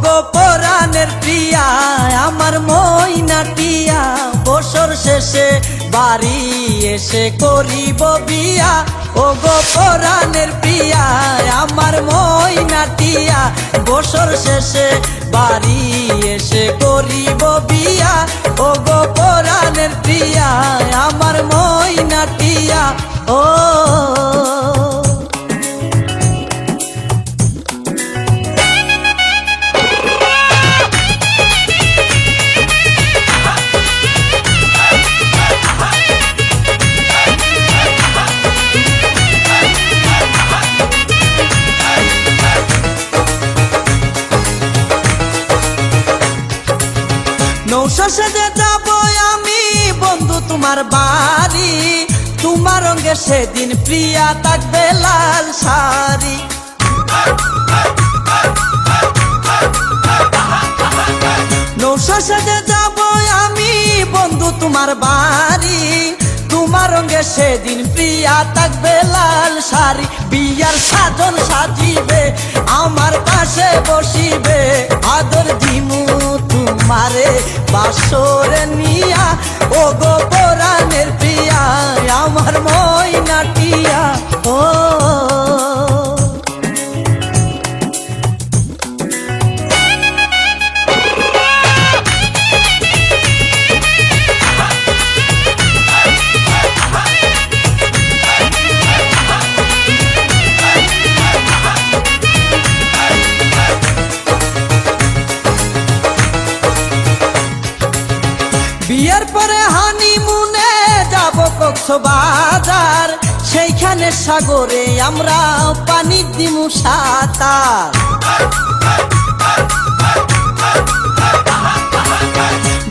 গো পরাণের প্রিয়া আমার ময়নাটিয়া, বছর শেষে বাড়ি এসে করিব বিয়া। ও গো পরাণের প্রিয়া আমার ময়নাটিয়া, বছর শেষে বাড়ি এসে করিব বিয়া। ও গো পরাণের প্রিয়া আমার ময়নাটিয়া। ও নৌশা সেজে যাব আমি বন্ধু তোমার বাড়ি, তোমার রঙে সেদিন প্রিয়া থাকবে লাল শাড়ি। নৌশা সেজে যাব আমি বন্ধু তোমার বাড়ি, তোমার রঙে সেদিন প্রিয়া থাকবে লাল শাড়ি। বিয়ার সাজন সাজিবে আমার পাশে বসিবে, আদর দিমু তোমারে বাসরে নিয়া। ও গো পরাণের প্রিয়া আমার ময়নাটিয়া। ও বিয়ের পরে হানিমুনে যাব কক্সবাজার, সেইখানে সাগরে আমরা পানি দিমু সাঁতার।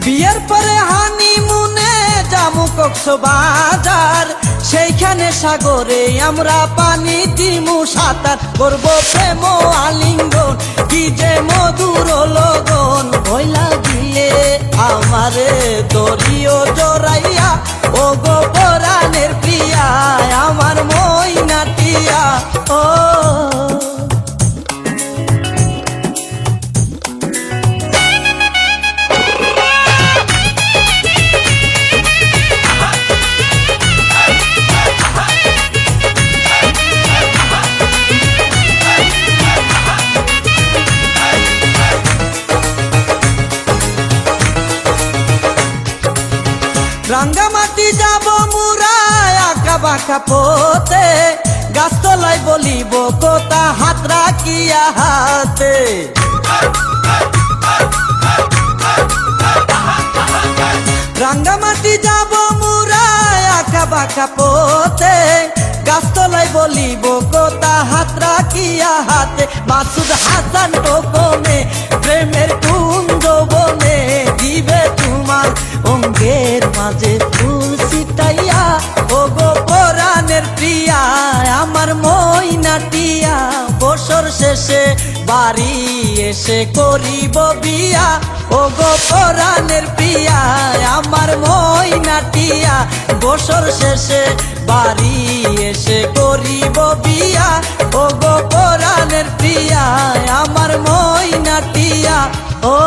বিয়ের পরে হানিমুনে যাব কক্সবাজার, সেইখানে সাগরে আমরা পানি দিমু সাঁতার। করবো প্রেম আলিঙ্গন কি যে মধুর লগন, ভইলা গিয়ে আমারে দরিও জড়াইয়া। ও গো পরাণের প্রিয়া আমার ময়নাটিয়া। ও রাঙ্গামাটি যাব মুরায় আঁকা বাঁকা পথে, গাছতলায় বলিব কথা হাত রাখিয়া হাতে। রাঙ্গামাটি যাব মুরায় আঁকা বাঁকা পথে, গাছতলায় বলিব কথা হাত রাখিয়া হাতে। মাসুদ হাসান গোপনে প্রেমের কুঞ্জ বনে, দিবে তোমার অঙ্গের মাঝে ফুল ছিটাইয়া। ও গো পরাণের প্রিয়া আমার ময়নাটিয়া, বছর শেষে বাড়ি এসে করিব বিয়া। ও গো পরাণের প্রিয়া আমার ময়নাটিয়া, বছর শেষে বাড়ি এসে করিব বিয়া। ও গো পরাণের প্রিয়া আমার ময়নাটিয়া। ও